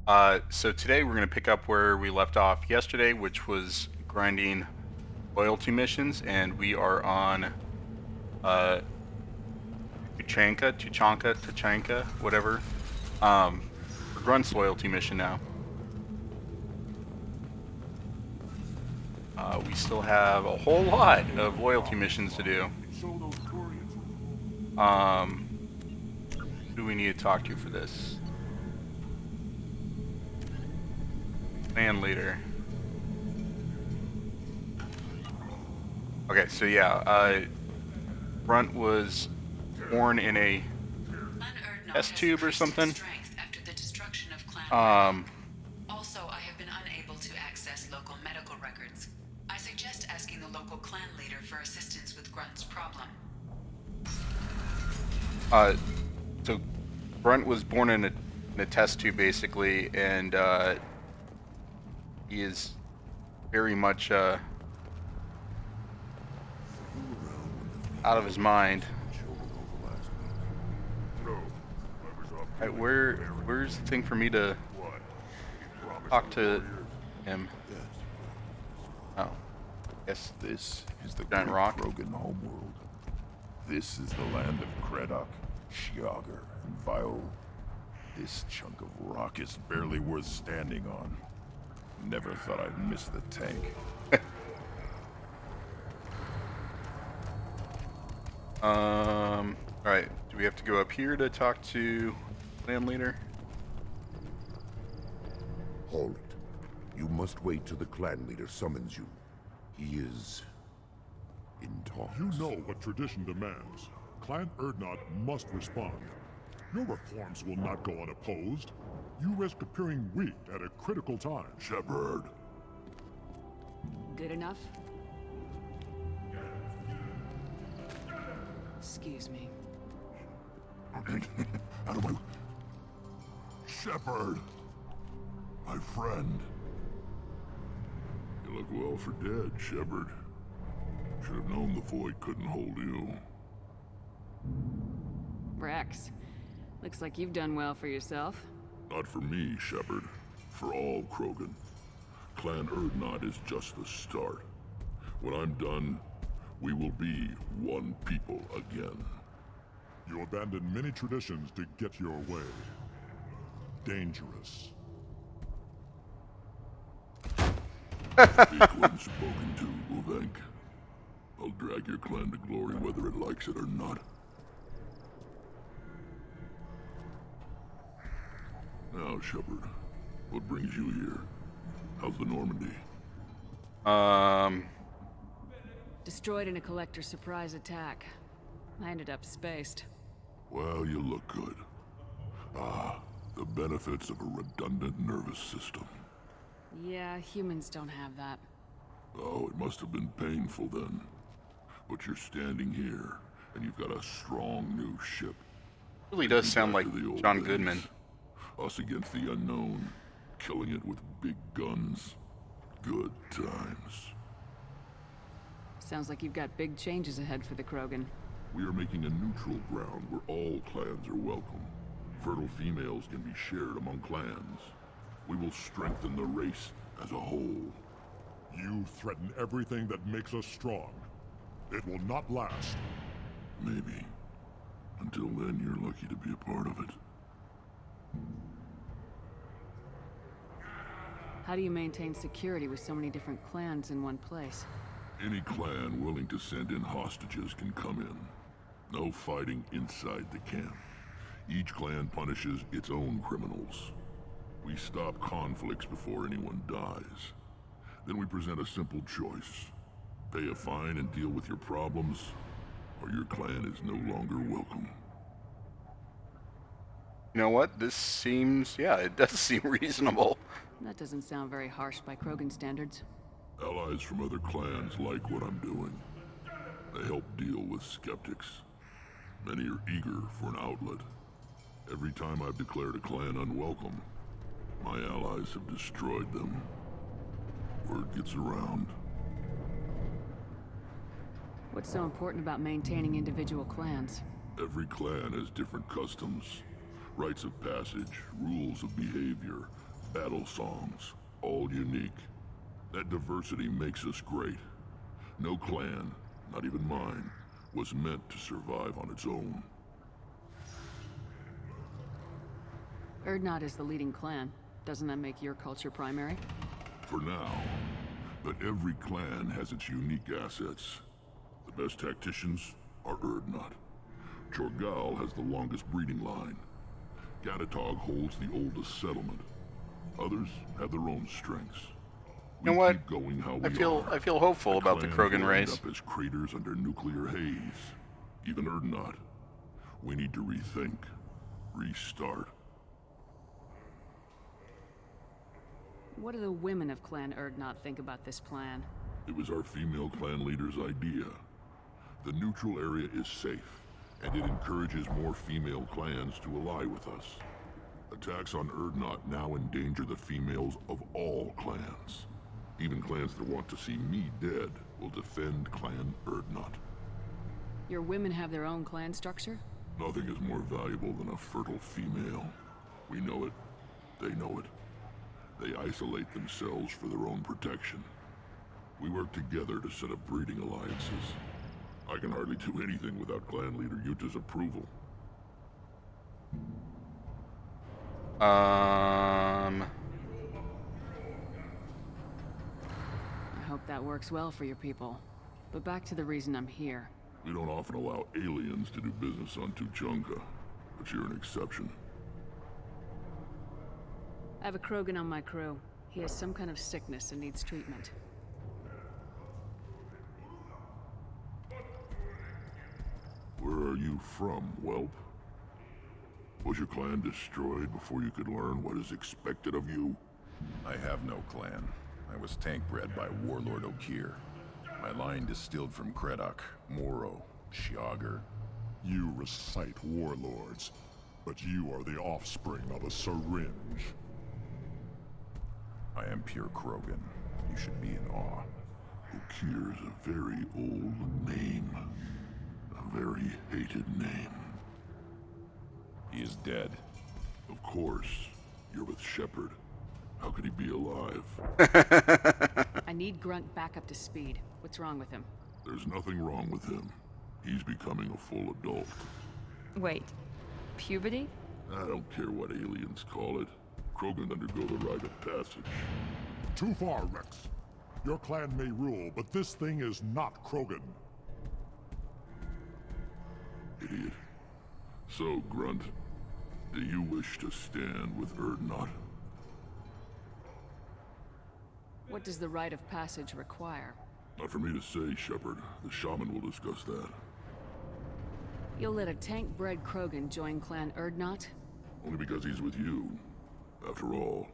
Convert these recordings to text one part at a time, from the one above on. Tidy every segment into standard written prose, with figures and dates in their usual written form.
So today we're going to pick up where we left off yesterday, which was grinding loyalty missions, and we are on Tuchanka, whatever. For Grunt's loyalty mission now. We still have a whole lot of loyalty missions to do. Who do we need to talk to for this? Clan leader. Okay, so yeah, Grunt was born in a test tube or something. Also, I have been unable to access local medical records. I suggest asking the local clan leader for assistance with Grunt's problem. So Grunt was born in a test tube, basically, and he is very much out of his mind. Alright, where's the thing for me to talk to him? Oh, yes. This is the Giant great rock. Krogan homeworld. This is the land of Kredok, Shiagar, and Viol. This chunk of rock is barely worth standing on. Never thought I'd miss the tank. Alright, do we have to go up here to talk to clan leader? Halt. You must wait till the clan leader summons you. He is in talks. You know what tradition demands. Clan Erdnot must respond. Your reforms will not go unopposed. You risk appearing weak at a critical time. Shepard. Good enough? Excuse me. Out of my... Shepard. My friend. You look well for dead, Shepard. Should have known the void couldn't hold you. Rex, looks like you've done well for yourself. Not for me, Shepard. For all Krogan. Clan Erdnot is just the start. When I'm done, we will be one people again. You abandoned many traditions to get your way. Dangerous. Speak when spoken to, Uvenk. I'll drag your clan to glory whether it likes it or not. Now, Shepard, what brings you here? How's the Normandy? Destroyed in a collector surprise attack. I ended up spaced. Well, you look good. Ah, the benefits of a redundant nervous system. Yeah, humans don't have that. Oh, it must have been painful then. But you're standing here, and you've got a strong new ship. Really does sound like Back to the old John days. Goodman. Us against the unknown, killing it with big guns. Good times. Sounds like you've got big changes ahead for the Krogan. We are making a neutral ground where all clans are welcome. Fertile females can be shared among clans. We will strengthen the race as a whole. You threaten everything that makes us strong. It will not last. Maybe. Until then, you're lucky to be a part of it. How do you maintain security with so many different clans in one place? Any clan willing to send in hostages can come in. No fighting inside the camp. Each clan punishes its own criminals. We stop conflicts before anyone dies. Then we present a simple choice. Pay a fine and deal with your problems, or your clan is no longer welcome. You know what? This seems, yeah, it does seem reasonable. That doesn't sound very harsh by Krogan standards. Allies from other clans like what I'm doing. They help deal with skeptics. Many are eager for an outlet. Every time I've declared a clan unwelcome, my allies have destroyed them. Word gets around. What's so important about maintaining individual clans? Every clan has different customs, rites of passage, rules of behavior, battle songs, all unique. That diversity makes us great. No clan, not even mine, was meant to survive on its own. Urdnot is the leading clan. Doesn't that make your culture primary? For now. But every clan has its unique assets. The best tacticians are Urdnot. Chorgal has the longest breeding line. Gatatog holds the oldest settlement. Others have their own strengths. You know We what? keep going how we I feel hopeful about the clans Krogan will end race. up as craters under nuclear haze. Even Urdnot. We need to rethink. Restart. What do the women of Clan Urdnot think about this plan? It was our female clan leader's idea. The neutral area is safe, and it encourages more female clans to ally with us. Attacks on Urdnot now endanger the females of all clans. Even clans that want to see me dead will defend Clan Urdnot. Your women have their own clan structure? Nothing is more valuable than a fertile female. We know it. They know it. They isolate themselves for their own protection. We work together to set up breeding alliances. I can hardly do anything without clan leader Yuta's approval. I hope that works well for your people. But back to the reason I'm here. We don't often allow aliens to do business on Tuchanka, but you're an exception. I have a Krogan on my crew. He has some kind of sickness and needs treatment. Where are you from, whelp? Was your clan destroyed before you could learn what is expected of you? I have no clan. I was tank bred by Warlord Okir. My line distilled from Kredok, Moro, Shiagar. You recite warlords, but you are the offspring of a syringe. I am pure Krogan. You should be in awe. Okir is a very old name. A very hated name. He is dead. Of course. You're with Shepard. How could he be alive? I need Grunt back up to speed. What's wrong with him? There's nothing wrong with him. He's becoming a full adult. Wait, puberty? I don't care what aliens call it. Krogan undergo the rite of passage. Too far, Rex. Your clan may rule, but this thing is not Krogan. Idiot. So, Grunt, do you wish to stand with Urdnot? What does the rite of passage require? Not for me to say, Shepard. The shaman will discuss that. You'll let a tank-bred Krogan join Clan Urdnot? Only because he's with you. After all,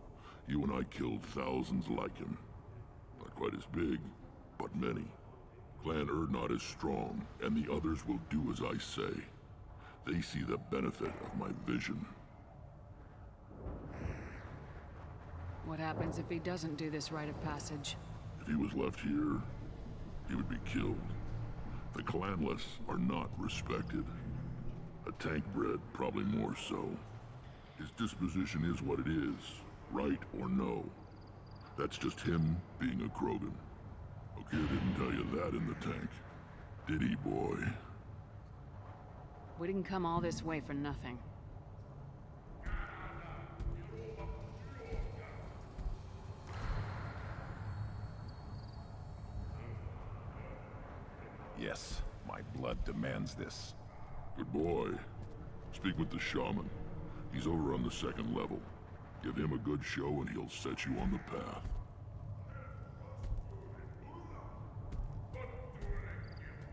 you and I killed thousands like him. Not quite as big, but many. Clan Urdnot is strong, and the others will do as I say. They see the benefit of my vision. What happens if he doesn't do this rite of passage? If he was left here, he would be killed. The clanless are not respected. A tank bred, probably more so. His disposition is what it is, right or no. That's just him being a Krogan. Okir didn't tell you that in the tank. Did he, boy? We didn't come all this way for nothing. Yes, my blood demands this. Good boy. Speak with the shaman. He's over on the second level. Give him a good show and he'll set you on the path.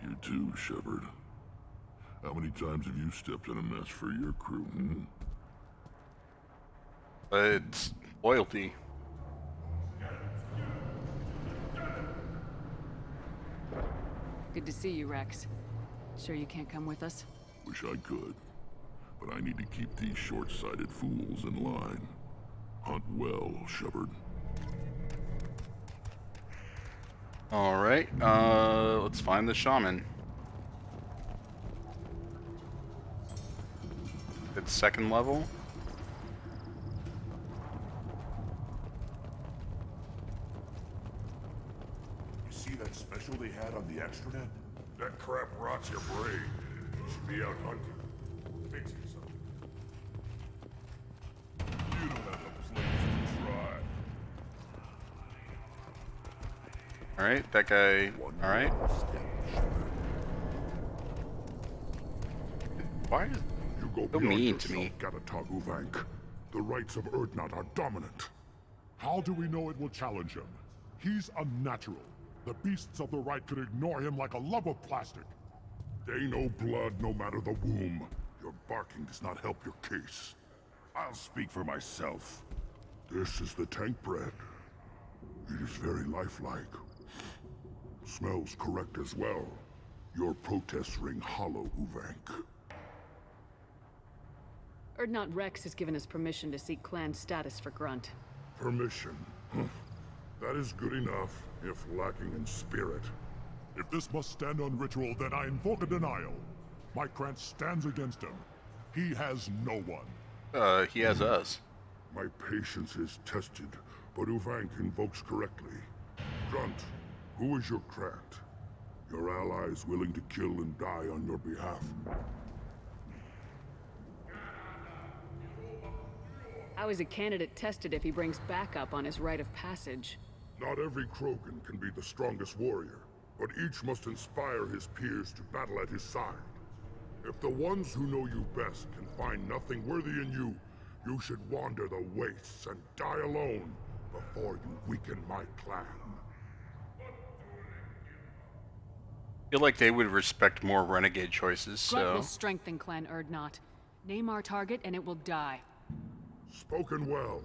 You too, Shepard. How many times have you stepped in a mess for your crew, hmm? It's loyalty. Good to see you, Rex. Sure you can't come with us? Wish I could. But I need to keep these short-sighted fools in line. Hunt well, Shepard. Alright, let's find the shaman. It's second level. show they had on the extranet? That crap rots your brain. You should be out hunting. Fixing something. You don't have the place to try. Alright, that guy. Alright. Why is You go so beyond mean yourself, to me? Gatatog Uvank. The rights of Urdnot are dominant. How do we know it will challenge him? He's unnatural. The beasts of the right could ignore him like a lump of plastic. They know blood no matter the womb. Your barking does not help your case. I'll speak for myself. This is the tank bread. It is very lifelike. Smells correct as well. Your protests ring hollow, Uvank. Urdnot Rex has given us permission to seek clan status for Grunt. Permission. That is good enough, if lacking in spirit. If this must stand on ritual, then I invoke a denial. My Grant stands against him. He has no one. He has us. My patience is tested, but Uvank invokes correctly. Grunt, who is your Grant? Your allies willing to kill and die on your behalf. How is a candidate tested if he brings backup on his rite of passage? Not every Krogan can be the strongest warrior, but each must inspire his peers to battle at his side. If the ones who know you best can find nothing worthy in you, you should wander the wastes and die alone before you weaken my clan. I feel like they would respect more renegade choices, Grunt so... will strengthen Clan Urdnot. Name our target and it will die. Spoken well.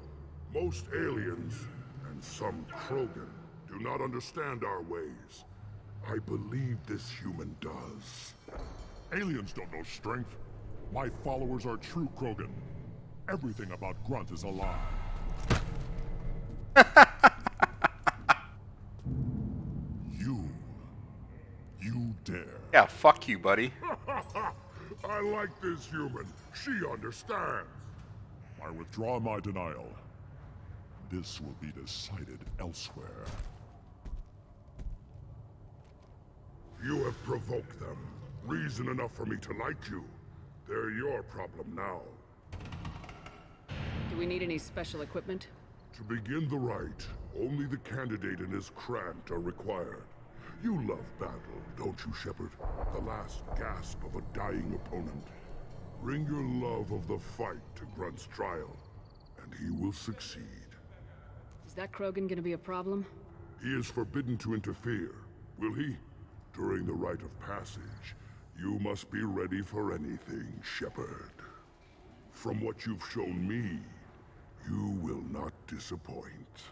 Most aliens, and some Krogan, do not understand our ways. I believe this human does. Aliens don't know strength. My followers are true Krogan. Everything about Grunt is a lie. You dare. Yeah, fuck you, buddy. I like this human. She understands. I withdraw my denial. This will be decided elsewhere. You have provoked them. Reason enough for me to like you. They're your problem now. Do we need any special equipment? To begin the rite, only the candidate and his Grant are required. You love battle, don't you, Shepard? The last gasp of a dying opponent. Bring your love of the fight to Grunt's trial, and he will succeed. Is that Krogan gonna be a problem? He is forbidden to interfere, will he? During the rite of passage, you must be ready for anything, Shepard. From what you've shown me, you will not disappoint.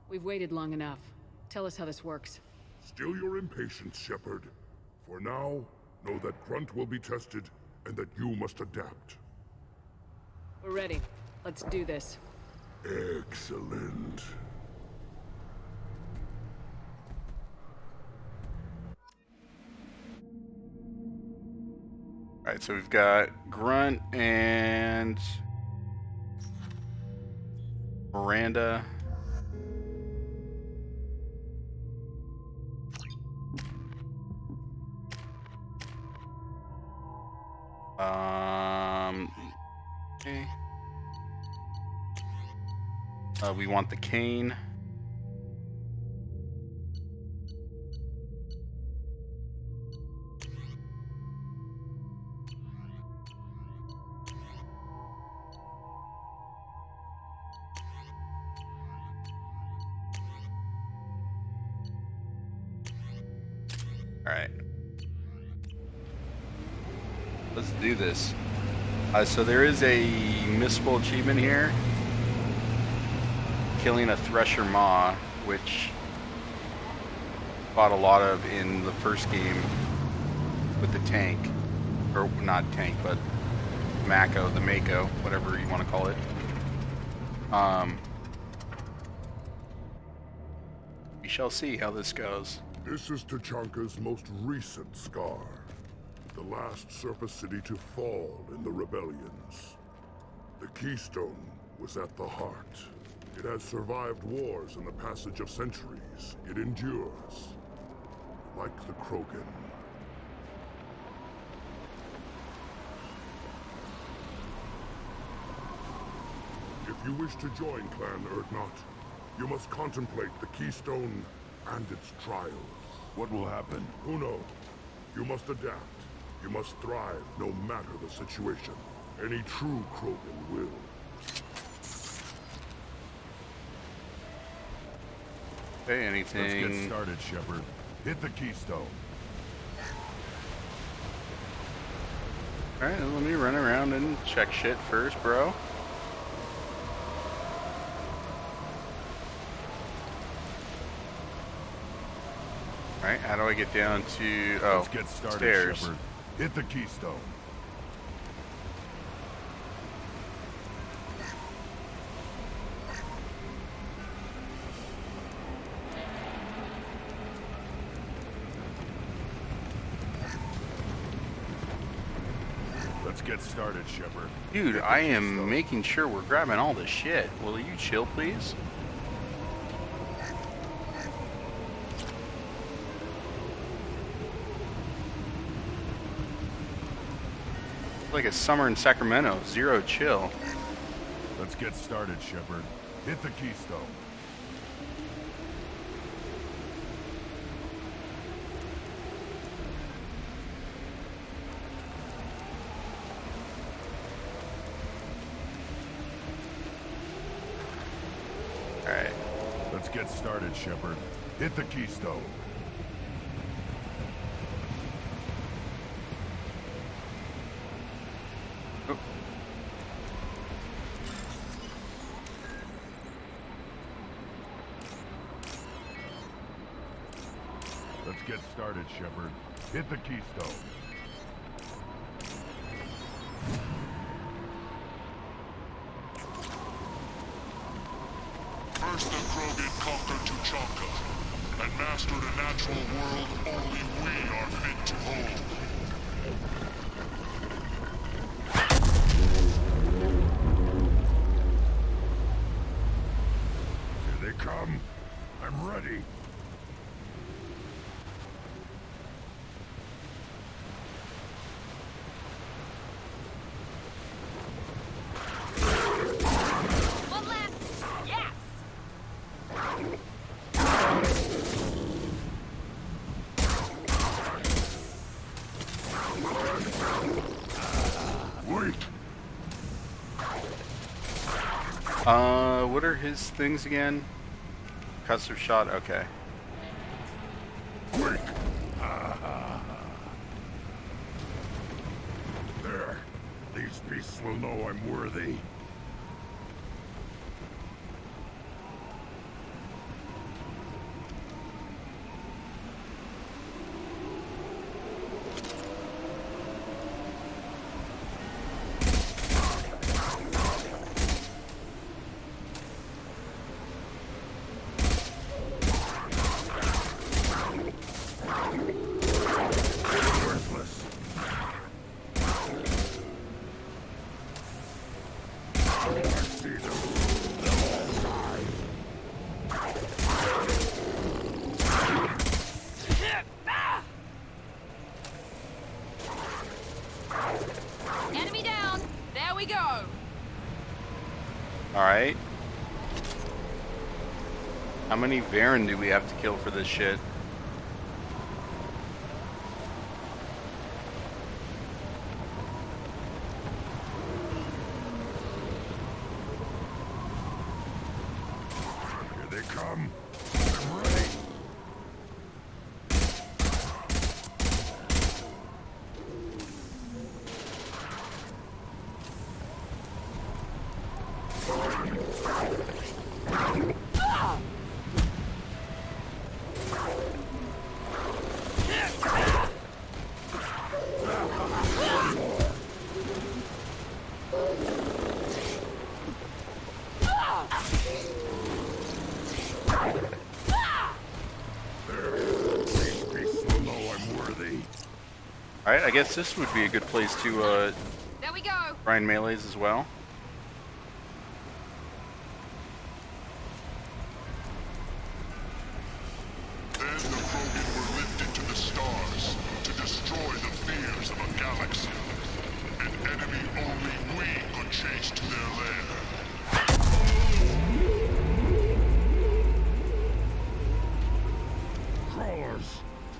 We've waited long enough. Tell us how this works. Still your impatience, Shepard. For now, know that Grunt will be tested, and that you must adapt. We're ready. Let's do this. Excellent. Alright, so we've got Grunt and Miranda. Okay. We want the cane. Alright. Let's do this. So there is a missable achievement here. Killing a Thresher Maw, which fought a lot of in the first game with the tank. Or not tank, but Mako, the Mako, whatever you want to call it. We shall see how this goes. This is Tachanka's most recent scar. The last surface city to fall in the rebellions. The Keystone was at the heart. It has survived wars and the passage of centuries. It endures. like the Krogan. If you wish to join Clan Urdnot, you must contemplate the Keystone and its trials. What will happen? Who knows? You must adapt. You must thrive no matter the situation. Any true Krogan will. Hey, anything? Let's get started, Shepard. Hit the keystone. Alright, let me run around and check shit first, bro. Alright, how do I get down to... Oh, Let's get started, stairs. Shepard. Hit the keystone. Let's get started, Shepard. Dude, I am making sure we're grabbing all the shit. Will you chill, please? Like a summer in Sacramento, zero chill. Let's get started, Shepard. Hit the keystone. Alright. Let's get started, Shepard. Hit the keystone. Oh. Let's get started, Shepard. Hit the keystone. First the Krogan conquered Tuchanka, and mastered a natural world only we are fit to hold. Here they come. I'm ready. One left! Yes! Wait! What are his things again? Custom shot, okay. Wait! There. These beasts will know I'm worthy. Worthless. I see them. They'll all die. Enemy down! There we go! Alright. How many Varen do we have to kill for this shit? Here they come. I'm ready. These beasts will know I'm worthy. Alright, I guess this would be a good place to There we go! grind melees as well. Then the Krogan were lifted to the destroy the fears of a galaxy. An enemy only we could chase to their lair. Crawlers,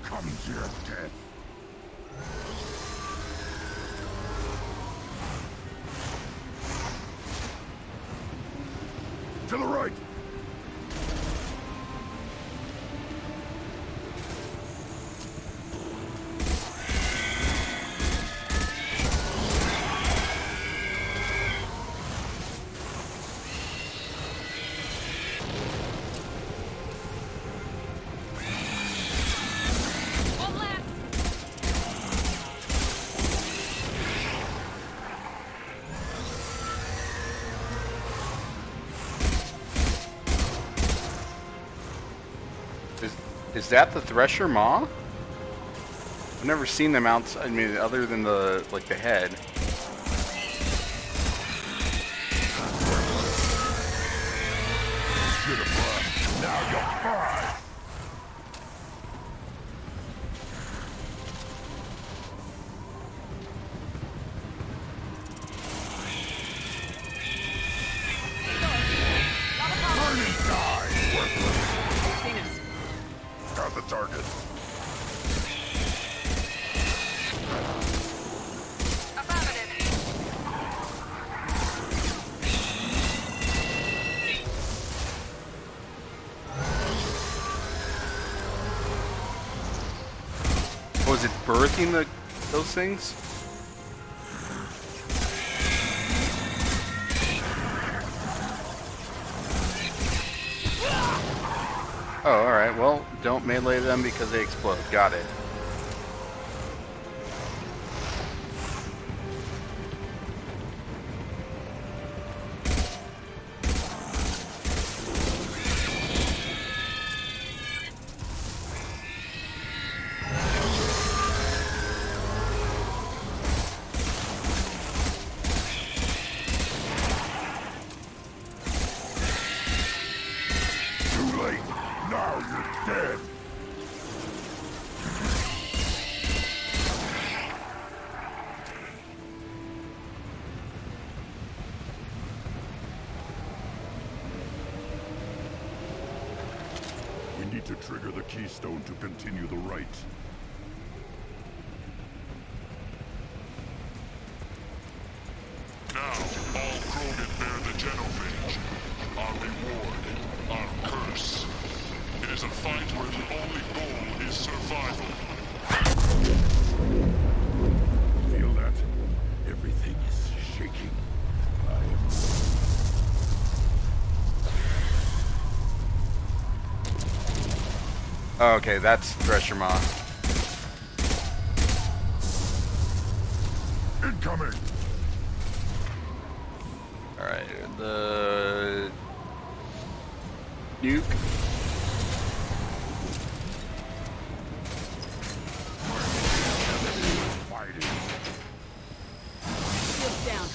come to your death. To the right! One left. Is that the Thresher Maw? I've never seen them outside. I mean, other than the the head. Should have run. Now you'll cry! Burn and die, worthless! Seen us. Got the target. Affirmative. Was it birthing those things? Oh, alright. Well, don't melee them because they explode. Got it. Too late. Now you're dead. We need to trigger the keystone to continue the rite. Now, all Krogan bear the genophage. Our reward, our curse. It is a fight where the only goal is survival. Feel that? Everything is shaking. Oh, okay, that's Thresher Maw. Incoming! Alright, the nuke. Fighting. Shields down.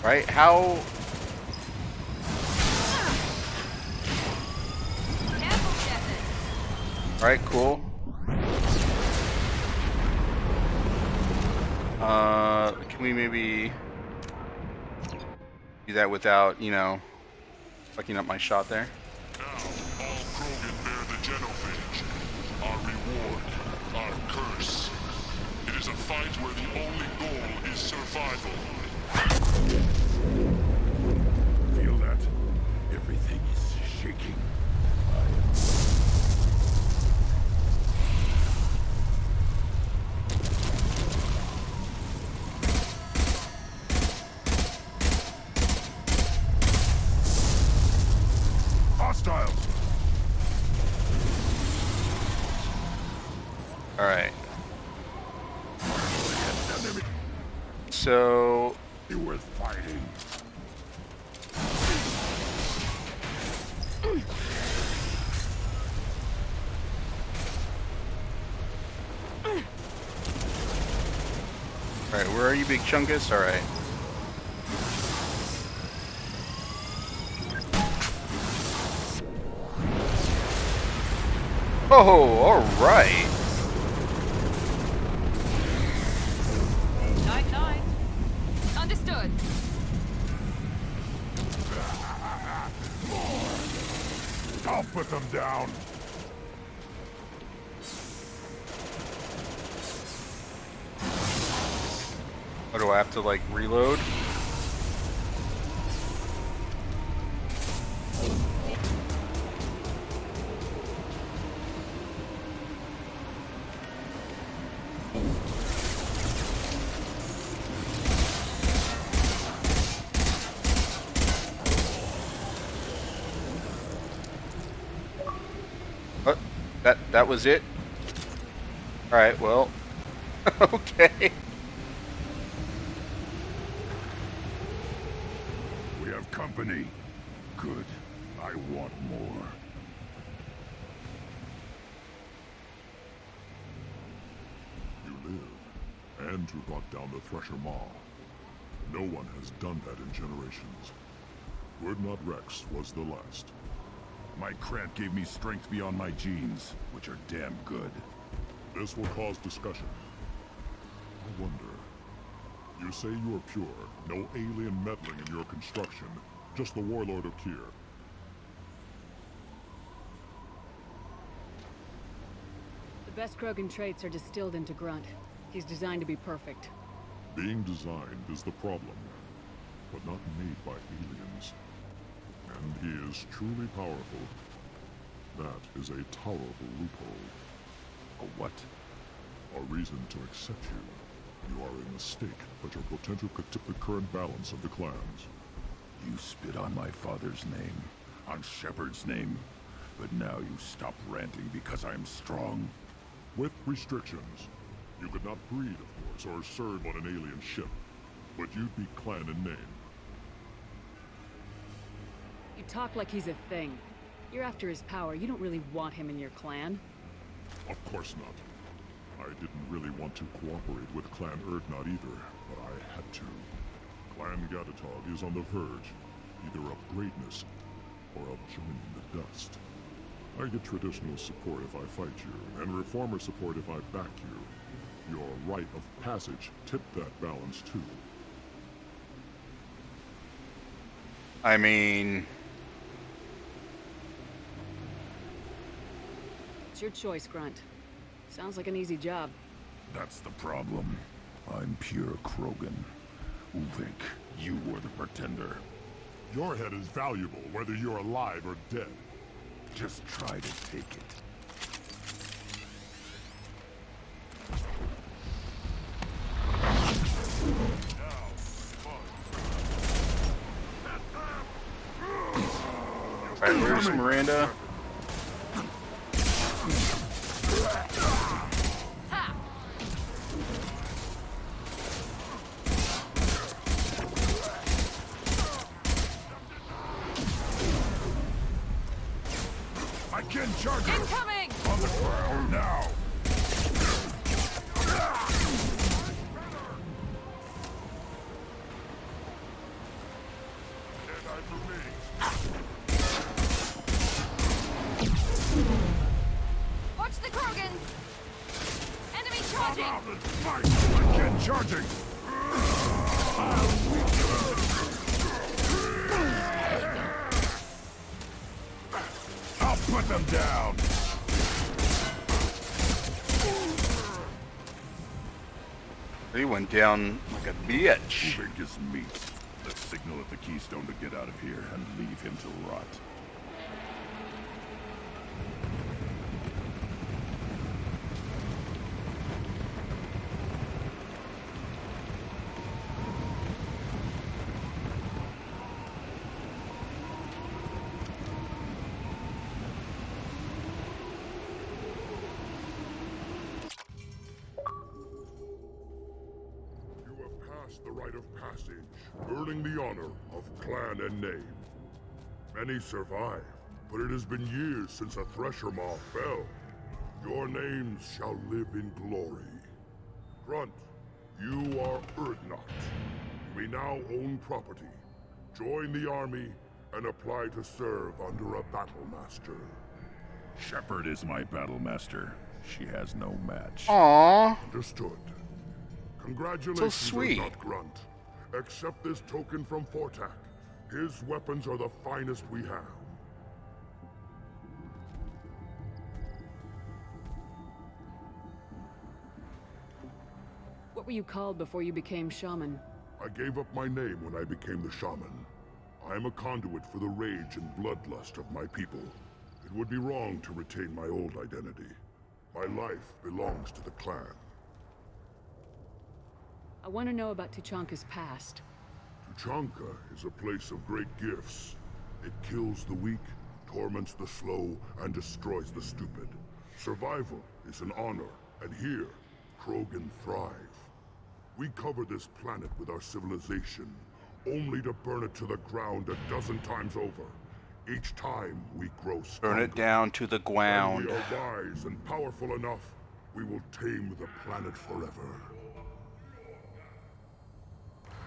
Right? How? Careful, Shepard. Alright, cool. Can we maybe do that without, you know, fucking up my shot there? Now, all Krogan bear the genophage. Our reward, our curse. It is a fight where the only goal is survival. Feel that? Everything is shaking. Hostiles! Alright. So, You worth fighting. Alright, where are you, Big Chungus? Alright. Oh, alright. Night, night. Understood. I'll put them down. What, do I have to, like, reload? What? That was it? Alright, well. Okay. We have company. Good. I want more. You live, and you brought down the Thresher Maw. No one has done that in generations. Word Not Rex was the last. My Krant gave me strength beyond my genes, which are damn good. This will cause discussion. I wonder. You say you are pure, no alien meddling in your construction, just the warlord of Kier. The best Krogan traits are distilled into Grunt. He's designed to be perfect. Being designed is the problem, but not made by aliens. And he is truly powerful. That is a tolerable loophole. A what? A reason to accept you. You are a mistake, but your potential could tip the current balance of the clans. You spit on my father's name, on Shepard's name, but now you stop ranting because I'm strong. With restrictions. You could not breed, of course, or serve on an alien ship, but you'd be clan in name. You talk like he's a thing. You're after his power. You don't really want him in your clan. Of course not. I didn't really want to cooperate with Clan Urdnot either, but I had to. Clan Gatatog is on the verge, either of greatness or of joining the dust. I get traditional support if I fight you, and reformer support if I back you. Your rite of passage tipped that balance too. I mean... It's your choice, Grunt. Sounds like an easy job. That's the problem. I'm pure Krogan. Ulvik, you were the pretender. Your head is valuable, whether you're alive or dead. Just try to take it. Alright, where's Miranda? Again, charger! Incoming! On the ground now! Watch the Krogan! Enemy charging! Again, charging! I'll put them down! He went down like a bitch. Ulvik is meat. Let's signal at the Keystone to get out of here and leave him to rot. You have passed the rite of passage, earning the honor of clan and name. Many survive, but it has been years since a Thresher Maw fell. Your names shall live in glory. Grunt, You are Urdnot. You may now own property. Join the army and apply to serve under a battle master. Shepard is my battle master. She has no match. Aww. Understood. Congratulations, So sweet. Urdnot Grunt. Accept this token from Fortak. His weapons are the finest we have. What were you called before you became shaman? I gave up my name when I became the shaman. I am a conduit for the rage and bloodlust of my people. It would be wrong to retain my old identity. My life belongs to the clan. I want to know about Tuchanka's past. Tuchanka is a place of great gifts. It kills the weak, torments the slow, and destroys the stupid. Survival is an honor, and here, Krogan thrive. We cover this planet with our civilization, only to burn it to the ground a dozen times over. Each time we grow stronger. Burn it down to the When ground. we are wise and powerful enough, we will tame the planet forever.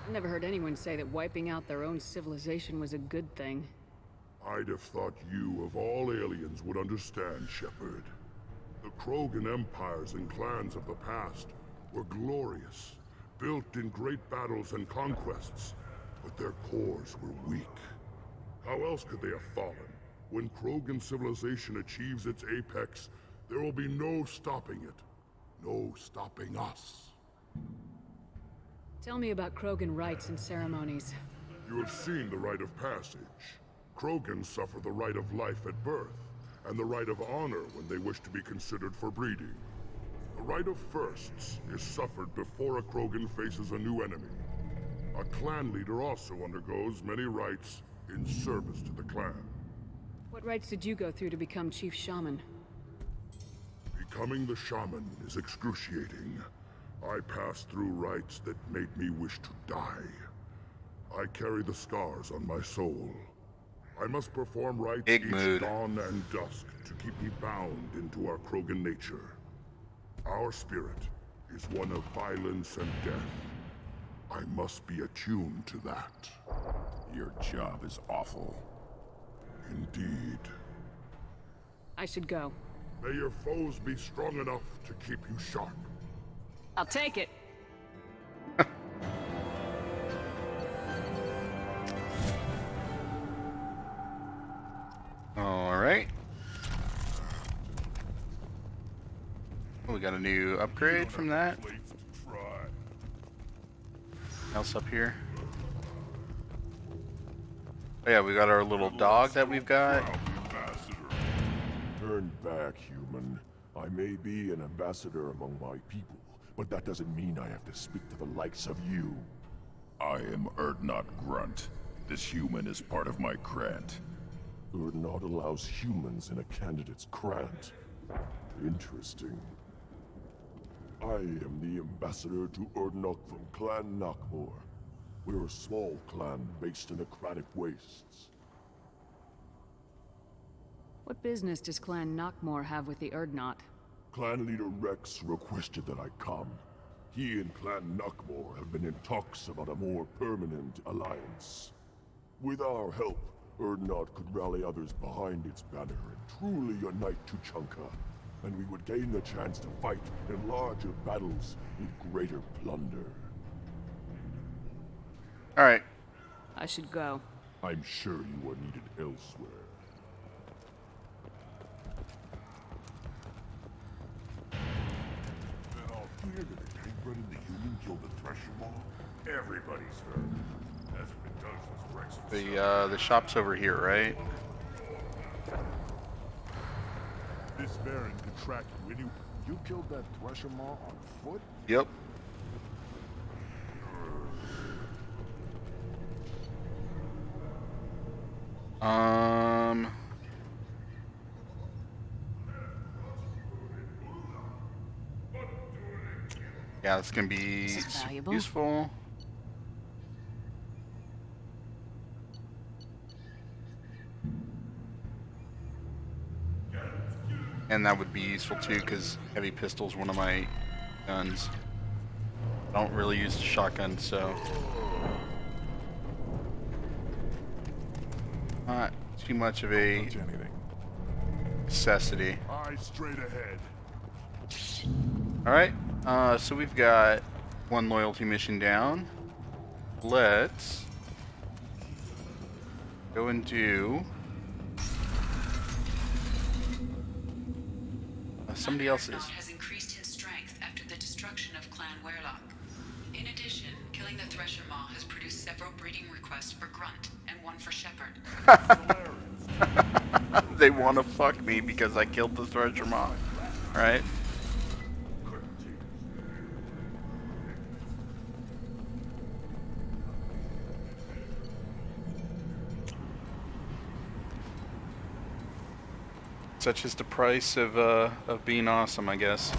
I've never heard anyone say that wiping out their own civilization was a good thing. I'd have thought you, of all aliens, would understand, Shepard. The Krogan empires and clans of the past were glorious, built in great battles and conquests, but their cores were weak. How else could they have fallen? When Krogan civilization achieves its apex, there will be no stopping it. No stopping us. Tell me about Krogan rites and ceremonies. You have seen the rite of passage. Krogans suffer the rite of life at birth, and the rite of honor when they wish to be considered for breeding. The rite of firsts is suffered before a Krogan faces a new enemy. A clan leader also undergoes many rites in service to the clan. What rites did you go through to become Chief Shaman? Becoming the shaman is excruciating. I passed through rites that made me wish to die. I carry the scars on my soul. I must perform rites Big each mood. dawn and dusk to keep me bound into our Krogan nature. Our spirit is one of violence and death. I must be attuned to that. Your job is awful. Indeed. I should go. May your foes be strong enough to keep you sharp. I'll take it. Alright. Oh, we got a new upgrade from that. Else up here? Oh yeah, we got our little dog that we've got. Turn back, human. I may be an ambassador among my people, but that doesn't mean I have to speak to the likes of you. I am Urdnot Grunt. This human is part of my Krant. Urdnot allows humans in a candidate's Krant. Interesting. I am the ambassador to Urdnot from Clan Nakmor. We're a small clan based in the Kratic Wastes. What business does Clan Nakmor have with the Urdnot? Clan leader Rex requested that I come. He and Clan Nakmor have been in talks about a more permanent alliance. With our help, Urdnot could rally others behind its banner and truly unite Tuchanka, and we would gain the chance to fight in larger battles with greater plunder. Alright. I should go. I'm sure you are needed elsewhere. Then I'll hear that the Tangbred and the human killed the Thresher Maw. Everybody's heard. Hasn't been done since Rex. The shop's over here, right? This Baron could track you anywhere. You killed that Thresher Maw on foot? Yep. Yeah, it's gonna be This is valuable. useful. And that would be useful too, because heavy pistol's one of my guns. I don't really use the shotgun, so not too much of a Touch anything. necessity. Eyes straight ahead. Alright, so we've got one loyalty mission down. Let's go and do somebody else's. Clan has increased in strength after the destruction of Clan Werlock. In addition, killing the Thresher Maw has produced several breeding requests for Grunt and one for Shepherd. They want to fuck me because I killed the Thresher Maw. Right? Such is the price of being awesome, I guess.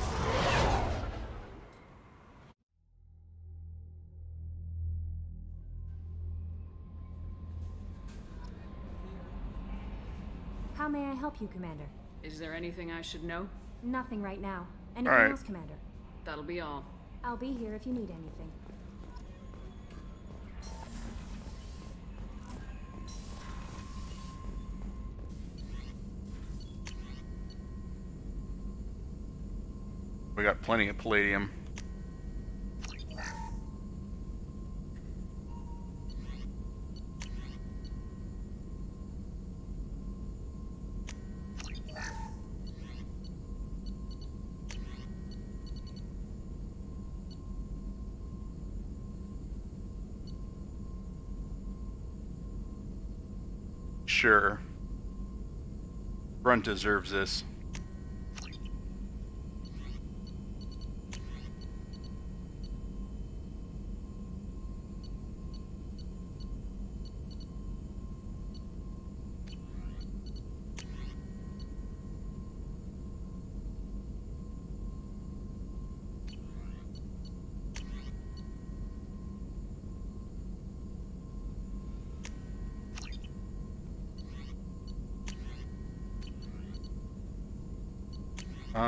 How may I help you, Commander? Is there anything I should know? Nothing right now. Anything Alright. else, Commander? That'll be all. I'll be here if you need anything. We got plenty of palladium. Sure. Grunt deserves this. All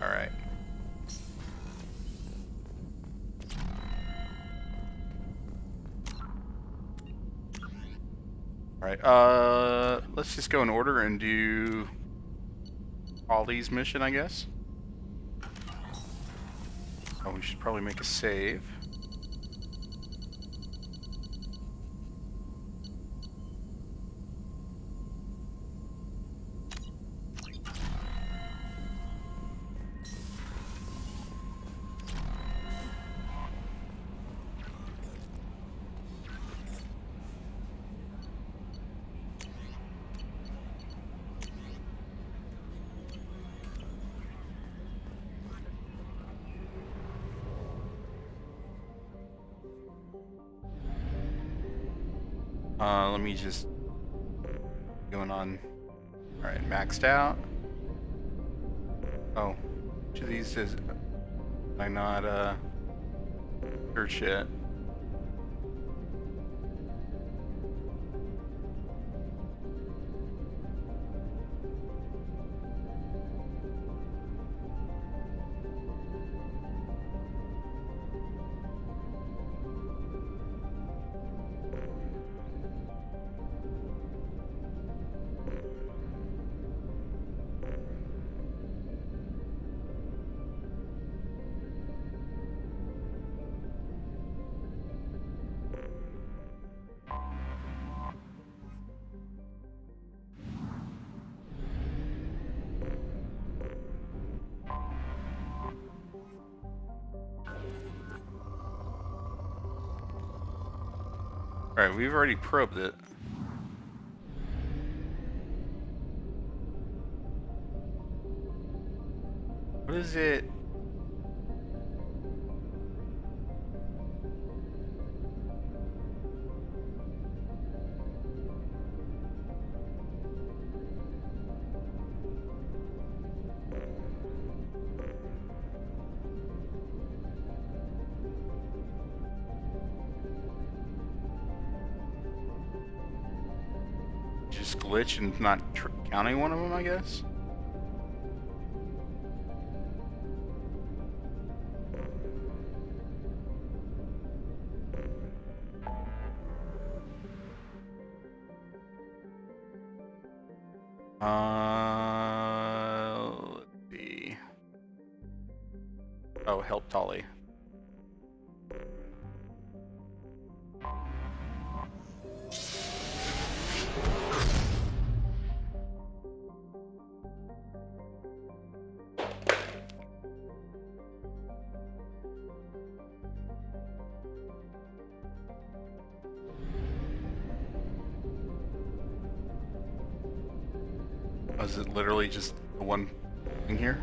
right. All right. Let's just go in order and do Tali's mission, I guess. Oh, we should probably make a save. Let me just going on. All right, maxed out. Oh, which of these is I not search yet? Alright, we've already probed it. What is it? Just glitch and it's not counting one of them, I guess. Let's see. Oh, help Tali. Oh, is it literally just the one thing here?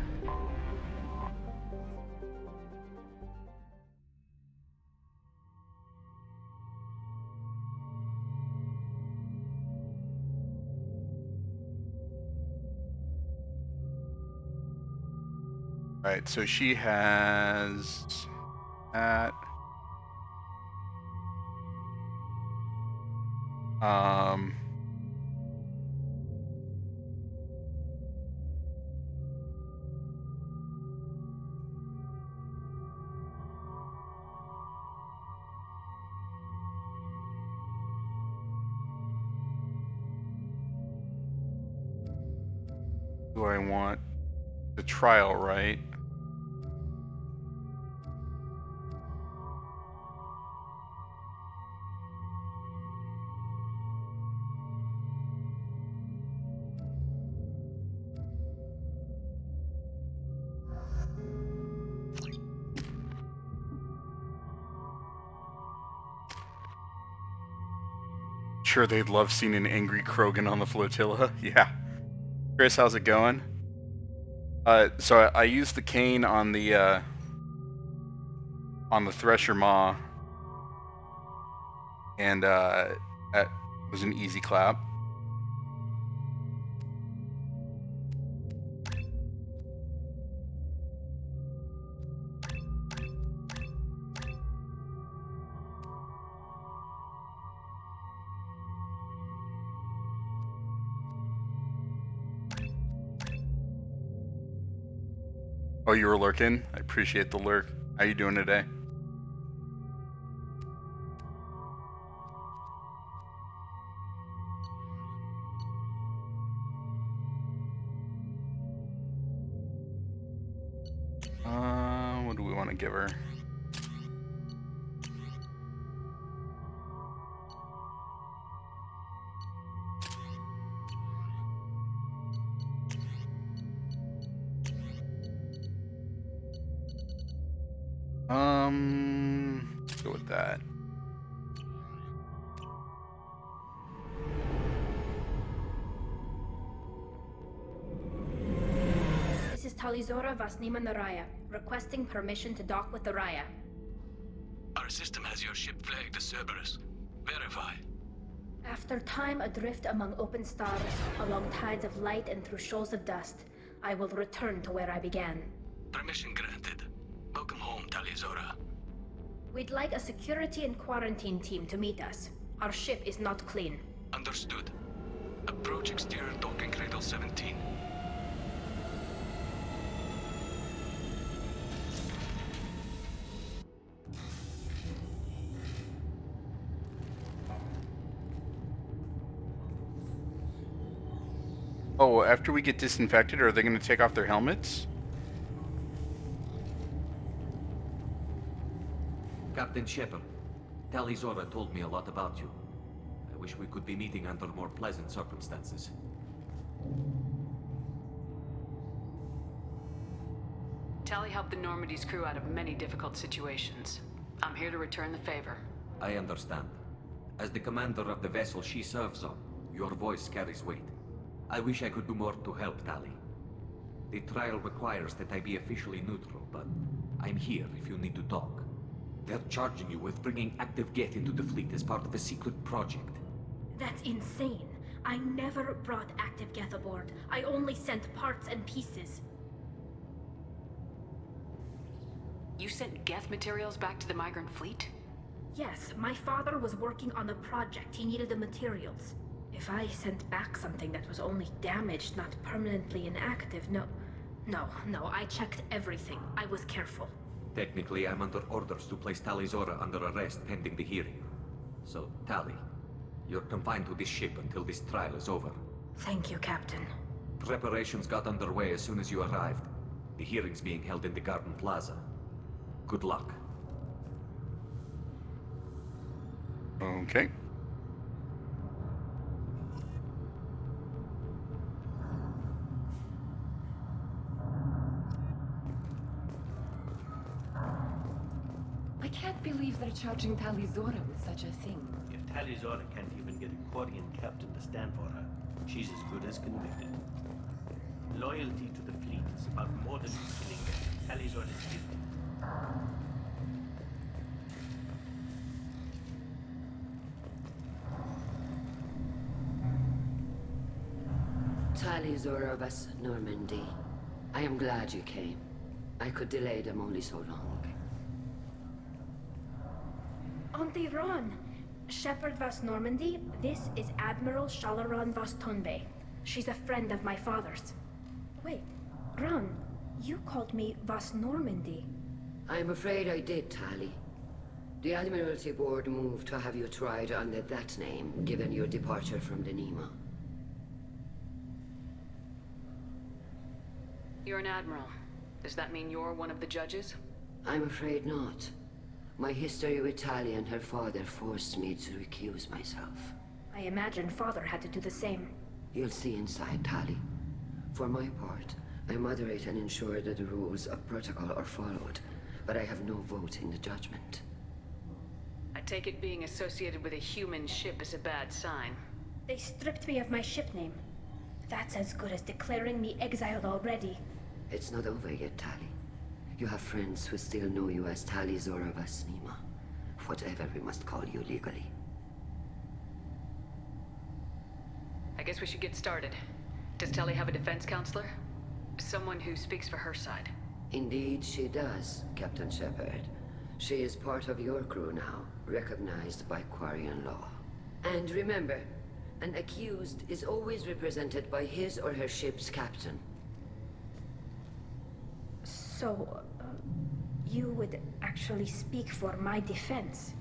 Alright, so she has that. Do I want the trial, right? Sure, they'd love seeing an angry Krogan on the flotilla. Yeah. Chris, how's it going? So I used the cane on the Thresher Maw, and that was an easy clap. Oh, you were lurking? I appreciate the lurk. How you doing today? What do we want to give her? Let's go with that. This is Talizora Vasnima Naraya, requesting permission to dock with the Raya. Our system has your ship flagged as Cerberus. Verify. After time adrift among open stars, along tides of light and through shoals of dust, I will return to where I began. Permission granted. Welcome home, Talizora. We'd like a security and quarantine team to meet us. Our ship is not clean. Understood. Approach exterior docking cradle 17. Oh, after we get disinfected, are they going to take off their helmets? Captain Shepard, Talizora told me a lot about you. I wish we could be meeting under more pleasant circumstances. Tali helped the Normandy's crew out of many difficult situations. I'm here to return the favor. I understand. As the commander of the vessel she serves on, your voice carries weight. I wish I could do more to help, Tali. The trial requires that I be officially neutral, but I'm here if you need to talk. They're charging you with bringing active Geth into the fleet as part of a secret project. That's insane. I never brought active Geth aboard. I only sent parts and pieces. You sent Geth materials back to the migrant fleet? Yes, my father was working on a project. He needed the materials. If I sent back something that was only damaged, not permanently inactive, no, I checked everything. I was careful. Technically, I'm under orders to place Tali Zora under arrest pending the hearing. So, Tali, you're confined to this ship until this trial is over. Thank you, Captain. Preparations got underway as soon as you arrived. The hearing's being held in the Garden Plaza. Good luck. Okay. I can't believe they're charging Tali Zora with such a thing. If Tali Zora can't even get a Quarian captain to stand for her, she's as good as convicted. Loyalty to the fleet is about more than killing them. Tali Zora's guilty. Tali Zora vas Normandy. I am glad you came. I could delay them only so long. Auntie Ron! Shepard vas Normandy, this is Admiral Shalaron vas Tonbe. She's a friend of my father's. Wait, Ron, you called me vas Normandy. I'm afraid I did, Tali. The Admiralty Board moved to have you tried under that name, given your departure from the Nima. You're an admiral. Does that mean you're one of the judges? I'm afraid not. My history with Tali and her father forced me to recuse myself. I imagine father had to do the same. You'll see inside, Tali. For my part, I moderate and ensure that the rules of protocol are followed, but I have no vote in the judgment. I take it being associated with a human ship is a bad sign. They stripped me of my ship name. That's as good as declaring me exiled already. It's not over yet, Tali. You have friends who still know you as Tali Zora vas Nima. Whatever we must call you legally. I guess we should get started. Does Tali have a defense counselor? Someone who speaks for her side? Indeed she does, Captain Shepard. She is part of your crew now, recognized by Quarian law. And remember, an accused is always represented by his or her ship's captain. So, you would actually speak for my defense?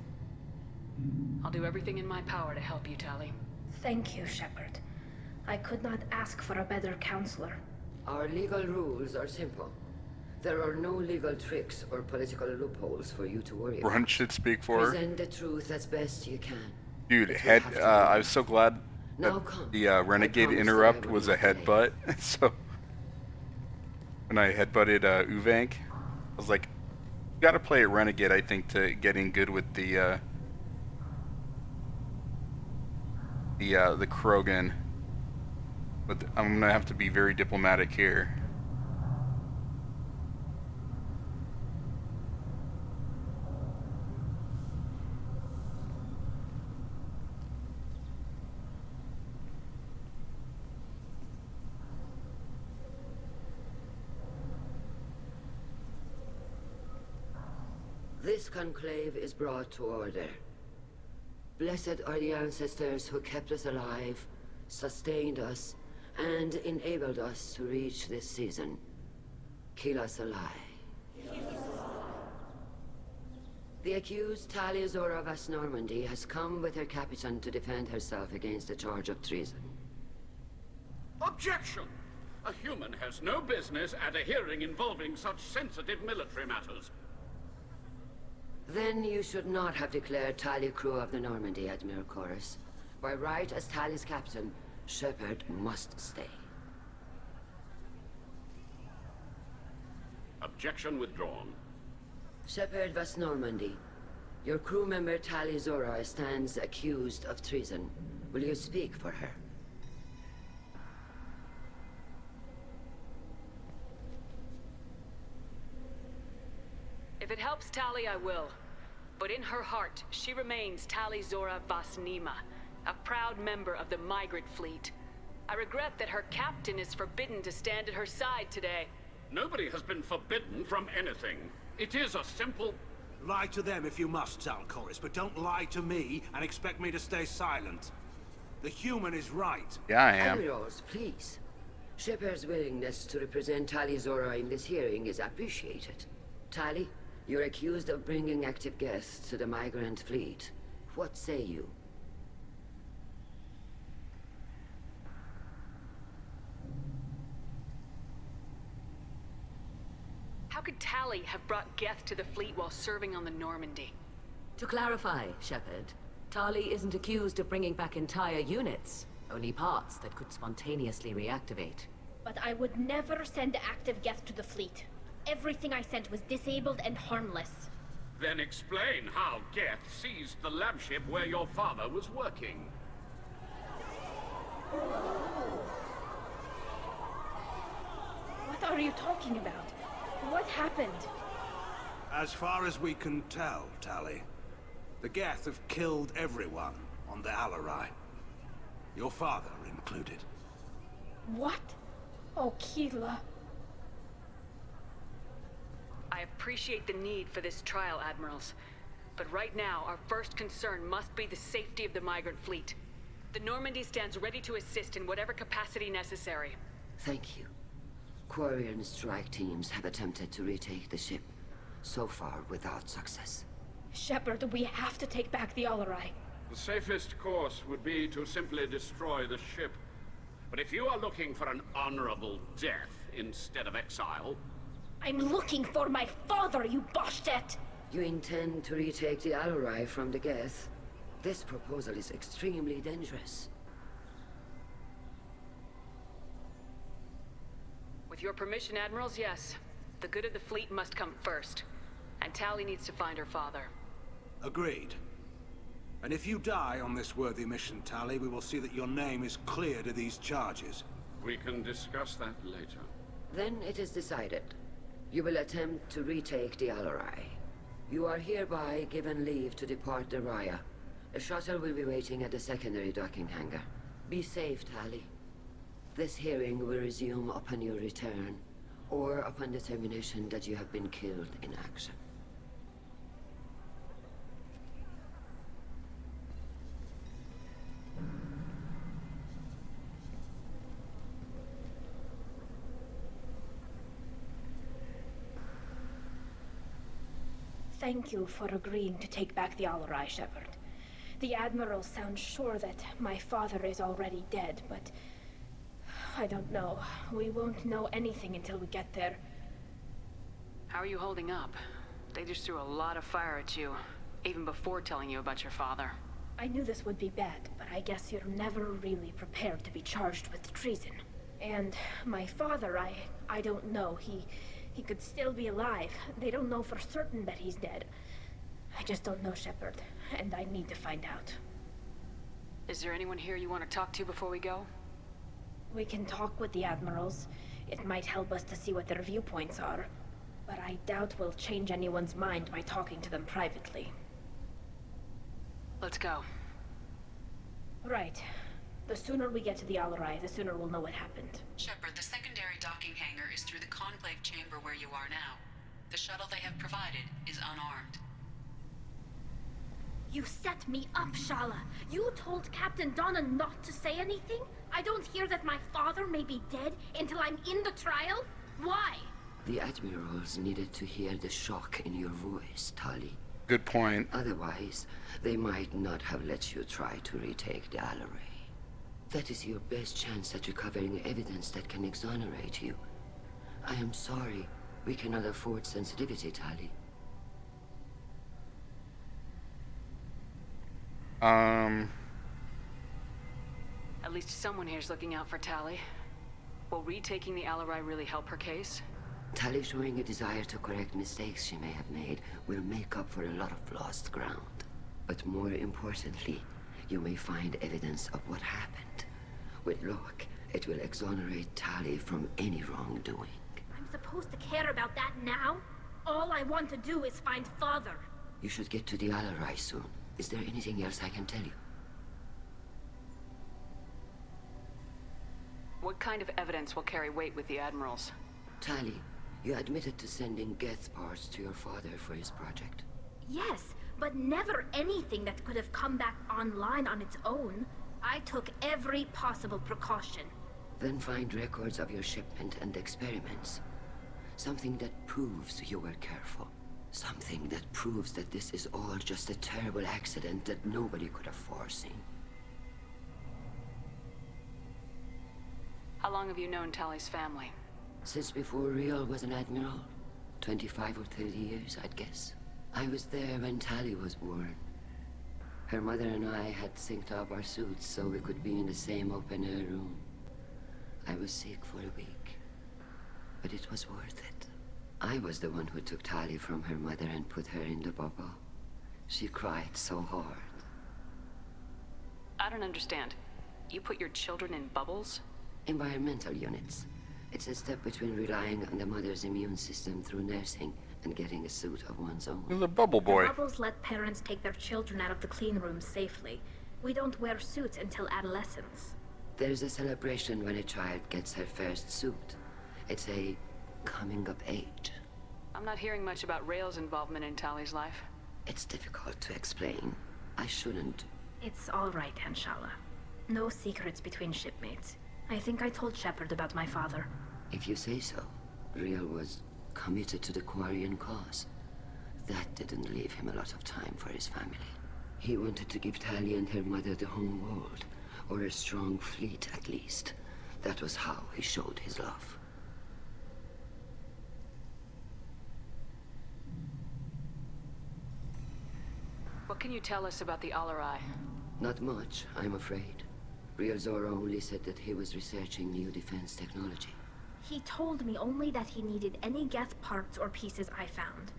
I'll do everything in my power to help you, Tali. Thank you, Shepard. I could not ask for a better counselor. Our legal rules are simple. There are no legal tricks or political loopholes for you to worry about. Grunt should speak for her. Present the truth as best you can. Dude, I was so glad that the Renegade interrupt was a headbutt. So when I headbutted Uvank, I was like, you gotta play a Renegade, I think, to getting good with the Krogan. But I'm gonna have to be very diplomatic here. This conclave is brought to order. Blessed are the ancestors who kept us alive, sustained us, and enabled us to reach this season. Kill us alive. The accused Tali Zora vas Normandy has come with her captain to defend herself against a charge of treason. Objection! A human has no business at a hearing involving such sensitive military matters. Then you should not have declared Tali crew of the Normandy, Admiral Chorus. By right as Tali's captain, Shepard must stay. Objection withdrawn. Shepard vas Normandy. Your crew member Tali Zora stands accused of treason. Will you speak for her? If it helps Tali, I will. But in her heart, she remains Tali Zora vas Nima, a proud member of the migrant fleet. I regret that her captain is forbidden to stand at her side today. Nobody has been forbidden from anything. It is a simple... Lie to them if you must, Zal Chorus, but don't lie to me and expect me to stay silent. The human is right. Yeah, I am. Admirals, please. Shepard's willingness to represent Tali Zora in this hearing is appreciated. Tali, you're accused of bringing active guests to the migrant fleet. What say you? How could Tali have brought Geth to the fleet while serving on the Normandy? To clarify, Shepard, Tali isn't accused of bringing back entire units, only parts that could spontaneously reactivate. But I would never send active Geth to the fleet. Everything I sent was disabled and harmless. Then explain how Geth seized the lab ship where your father was working. What are you talking about? What happened? As far as we can tell, Tali, the Geth have killed everyone on the Alarai. Your father included. What? Oh, Keela. I appreciate the need for this trial, Admirals. But right now, our first concern must be the safety of the migrant fleet. The Normandy stands ready to assist in whatever capacity necessary. Thank you. Quarry and strike teams have attempted to retake the ship, so far without success. Shepard, we have to take back the Alarai. The safest course would be to simply destroy the ship. But if you are looking for an honorable death instead of exile... I'm looking for my father, you bastet! You intend to retake the Alarai from the Geth? This proposal is extremely dangerous. With your permission, Admirals, yes. The good of the fleet must come first. And Tali needs to find her father. Agreed. And if you die on this worthy mission, Tali, we will see that your name is cleared of these charges. We can discuss that later. Then it is decided. You will attempt to retake the Alarai. You are hereby given leave to depart the Raya. A shuttle will be waiting at the secondary docking hangar. Be safe, Tali. This hearing will resume upon your return, or upon determination that you have been killed in action. Thank you for agreeing to take back the Alarai, Shepard. The Admiral sounds sure that my father is already dead, but... I don't know. We won't know anything until we get there. How are you holding up? They just threw a lot of fire at you, even before telling you about your father. I knew this would be bad, but I guess you're never really prepared to be charged with treason. And my father, I don't know. He could still be alive. They don't know for certain that he's dead. I just don't know, Shepard, and I need to find out. Is there anyone here you want to talk to before we go? We can talk with the Admirals. It might help us to see what their viewpoints are. But I doubt we'll change anyone's mind by talking to them privately. Let's go. Right. The sooner we get to the Alarai, the sooner we'll know what happened. Shepard, the secondary docking hangar is through the Conclave chamber where you are now. The shuttle they have provided is unarmed. You set me up, Shala. You told Captain Donna not to say anything? I don't hear that my father may be dead until I'm in the trial? Why? The Admirals needed to hear the shock in your voice, Tali. Good point. Otherwise, they might not have let you try to retake the Alarai. That is your best chance at recovering evidence that can exonerate you. I am sorry. We cannot afford sensitivity, Tali. At least someone here's looking out for Tali. Will retaking the Alarai really help her case? Tali showing a desire to correct mistakes she may have made will make up for a lot of lost ground. But more importantly, you may find evidence of what happened. With luck, it will exonerate Tali from any wrongdoing. I'm supposed to care about that now? All I want to do is find Father. You should get to the Alarai soon. Is there anything else I can tell you? What kind of evidence will carry weight with the Admirals? Tali, you admitted to sending Geth parts to your father for his project. Yes, but never anything that could have come back online on its own. I took every possible precaution. Then find records of your shipment and experiments. Something that proves you were careful. Something that proves that this is all just a terrible accident that nobody could have foreseen. How long have you known Tali's family? Since before Riel was an admiral. 25 or 30 years, I'd guess. I was there when Tali was born. Her mother and I had synced up our suits so we could be in the same open-air room. I was sick for a week, but it was worth it. I was the one who took Tali from her mother and put her in the bubble. She cried so hard. I don't understand. You put your children in bubbles? Environmental units. It's a step between relying on the mother's immune system through nursing and getting a suit of one's own. He's a bubble boy. The bubbles let parents take their children out of the clean rooms safely. We don't wear suits until adolescence. There's a celebration when a child gets her first suit. It's a coming of age. I'm not hearing much about Rael's involvement in Tali's life. It's difficult to explain. I shouldn't. It's all right, Anshala. No secrets between shipmates. I think I told Shepard about my father. If you say so. Riel was committed to the Quarian cause. That didn't leave him a lot of time for his family. He wanted to give Tali and her mother the home world, or a strong fleet at least. That was how he showed his love. What can you tell us about the Alarai? Not much, I'm afraid. Riel Zora only said that he was researching new defense technology. He told me only that he needed any Geth parts or pieces I found.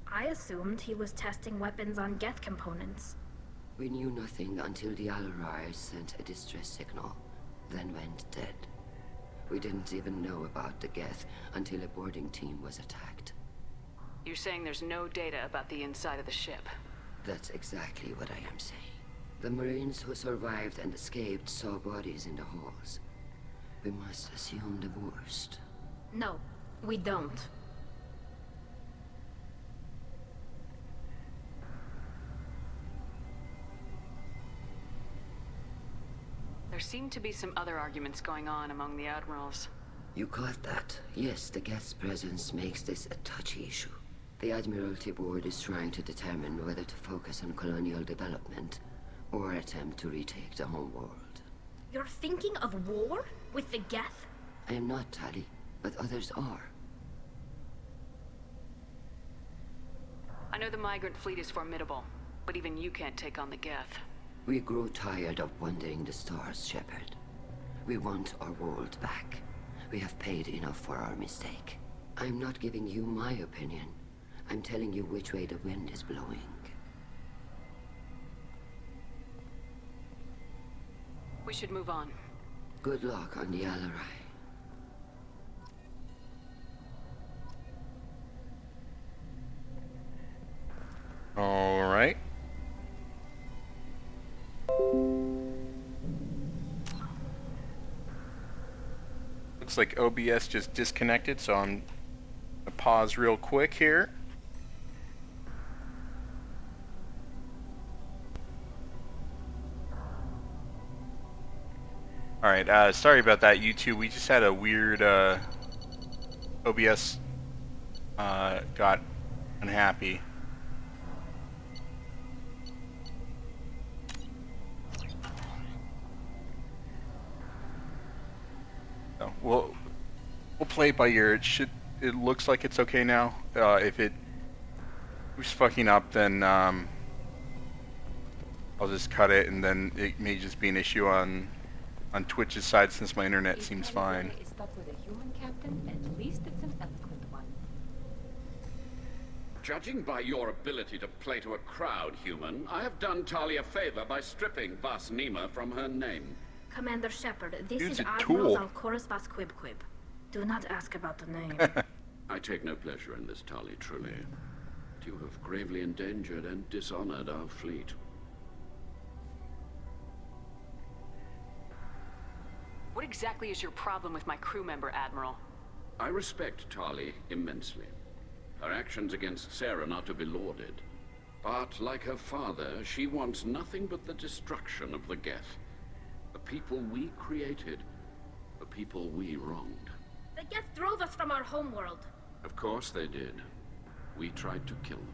I assumed he was testing weapons on Geth components. We knew nothing until the Alarai sent a distress signal, then went dead. We didn't even know about the Geth until a boarding team was attacked. You're saying there's no data about the inside of the ship? That's exactly what I am saying. The Marines who survived and escaped saw bodies in the halls. We must assume the worst. No, we don't. There seem to be some other arguments going on among the admirals. You caught that? Yes, the Geth's presence makes this a touchy issue. The Admiralty Board is trying to determine whether to focus on colonial development or attempt to retake the home world. You're thinking of war? With the Geth? I am not, Tali, but others are. I know the migrant fleet is formidable, but even you can't take on the Geth. We grow tired of wandering the stars, Shepard. We want our world back. We have paid enough for our mistake. I'm not giving you my opinion. I'm telling you which way the wind is blowing. We should move on. Good luck on the Alarai. All right. Looks like OBS just disconnected, so I'm gonna pause real quick here. All right, sorry about that, YouTube. We just had a weird OBS got unhappy. So we'll play it by ear. It looks like it's okay now. If it was fucking up, then I'll just cut it, and then it may just be an issue on Twitch's side since my internet seems fine. Is stuck with a human captain, at least it's an eloquent one. Judging by your ability to play to a crowd, human, I have done Tali a favor by stripping Vas Nima from her name. Commander Shepard, this Dude's is a Admiral tool. Zalkoris Vas Quib. Do not ask about the name. I take no pleasure in this, Tali, truly. But you have gravely endangered and dishonored our fleet. What exactly is your problem with my crew member, Admiral? I respect Tali immensely. Her actions against Saren are to be lauded. But like her father, she wants nothing but the destruction of the Geth. people we created, the people we wronged. The Geth drove us from our homeworld. Of course they did. We tried to kill them.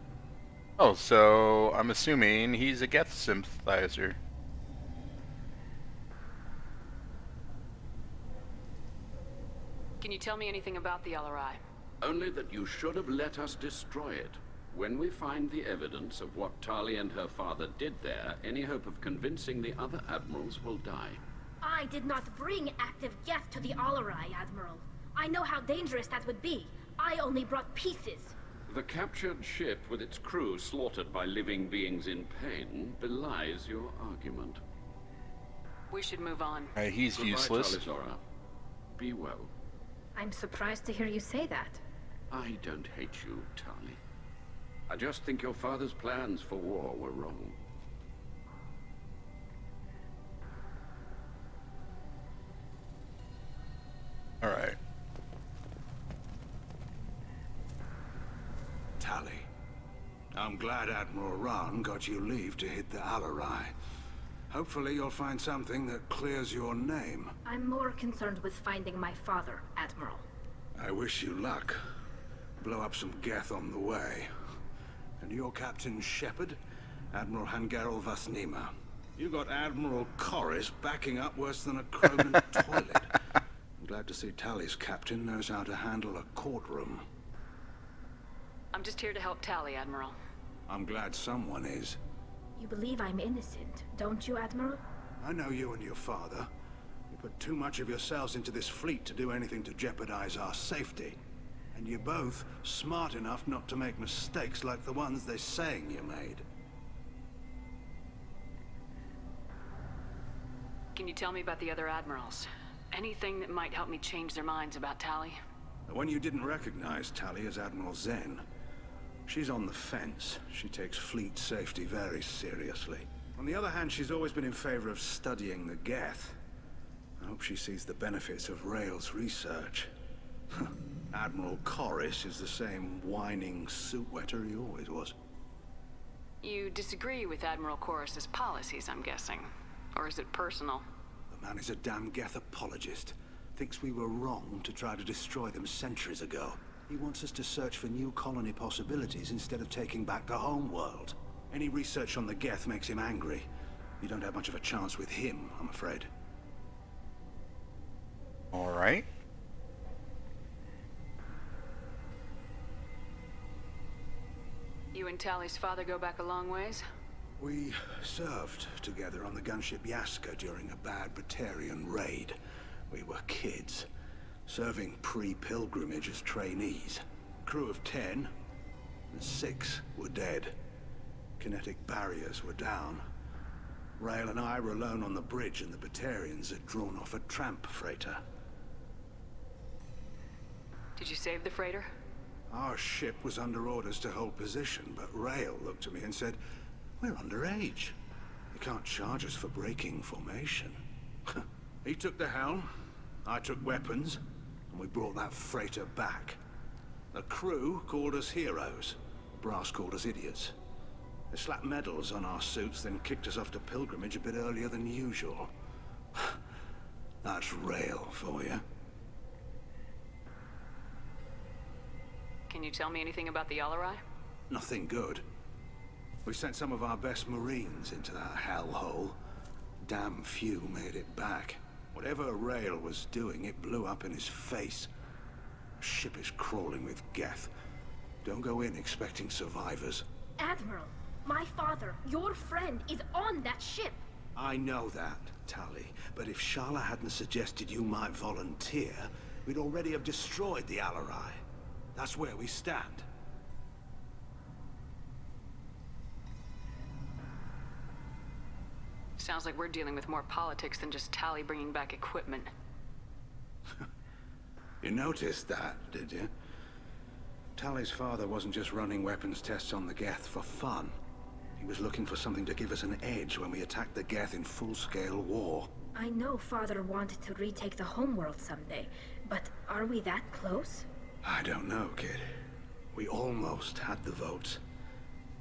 Oh, so I'm assuming he's a Geth sympathizer. Can you tell me anything about the LRI? Only that you should have let us destroy it. When we find the evidence of what Tali and her father did there, any hope of convincing the other admirals will die. I did not bring active Geth to the Alarai, Admiral. I know how dangerous that would be. I only brought pieces. The captured ship with its crew slaughtered by living beings in pain belies your argument. We should move on. He's Goodbye, useless. Talizora. Be well. I'm surprised to hear you say that. I don't hate you, Tali. I just think your father's plans for war were wrong. All right. Tali, I'm glad Admiral Ran got you leave to hit the Alarai. Hopefully you'll find something that clears your name. I'm more concerned with finding my father, Admiral. I wish you luck. Blow up some Geth on the way. And your Captain Shepard, Admiral Hangarel Vasnima. You got Admiral Corris backing up worse than a Krogan toilet. I'm glad to see Tali's captain knows how to handle a courtroom. I'm just here to help Tali, Admiral. I'm glad someone is. You believe I'm innocent, don't you, Admiral? I know you and your father. You put too much of yourselves into this fleet to do anything to jeopardize our safety. And you're both smart enough not to make mistakes like the ones they're saying you made. Can you tell me about the other admirals? Anything that might help me change their minds about Tali? The one you didn't recognize Tali as Admiral Zen. She's on the fence. She takes fleet safety very seriously. On the other hand, she's always been in favor of studying the Geth. I hope she sees the benefits of Rael's research. Admiral Corris is the same whining suit-wetter he always was. You disagree with Admiral Corris's policies, I'm guessing. Or is it personal? The man is a damn Geth apologist. Thinks we were wrong to try to destroy them centuries ago. He wants us to search for new colony possibilities instead of taking back the homeworld. Any research on the Geth makes him angry. You don't have much of a chance with him, I'm afraid. All right. You and Tali's father go back a long ways? We served together on the gunship Yaska during a bad Batarian raid. We were kids, serving pre-pilgrimage as trainees. Crew of 10, and 6 were dead. Kinetic barriers were down. Rael and I were alone on the bridge, and the Batarians had drawn off a tramp freighter. Did you save the freighter? Our ship was under orders to hold position, but Rael looked at me and said, "We're underage. You can't charge us for breaking formation." He took the helm, I took weapons, and we brought that freighter back. The crew called us heroes. Brass called us idiots. They slapped medals on our suits, then kicked us off to pilgrimage a bit earlier than usual. That's Rael for you. Can you tell me anything about the Alarai? Nothing good. We sent some of our best Marines into that hellhole. Damn few made it back. Whatever Rael was doing, it blew up in his face. The ship is crawling with Geth. Don't go in expecting survivors. Admiral, my father, your friend, is on that ship. I know that, Tali. But if Shala hadn't suggested you might volunteer, we'd already have destroyed the Alarai. That's where we stand. Sounds like we're dealing with more politics than just Tali bringing back equipment. You noticed that, did you? Tali's father wasn't just running weapons tests on the Geth for fun. He was looking for something to give us an edge when we attacked the Geth in full-scale war. I know Father wanted to retake the homeworld someday, but are we that close? I don't know, kid. We almost had the votes.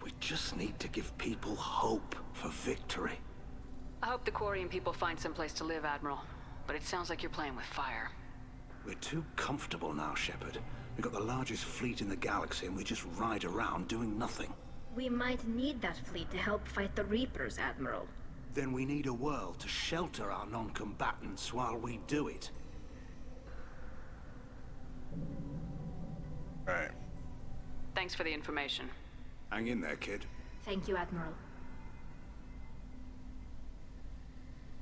We just need to give people hope for victory. I hope the Quarian people find someplace to live, Admiral. But it sounds like you're playing with fire. We're too comfortable now, Shepard. We've got the largest fleet in the galaxy and we just ride around doing nothing. We might need that fleet to help fight the Reapers, Admiral. Then we need a world to shelter our non-combatants while we do it. Right. Thanks for the information. Hang in there, kid. Thank you, Admiral.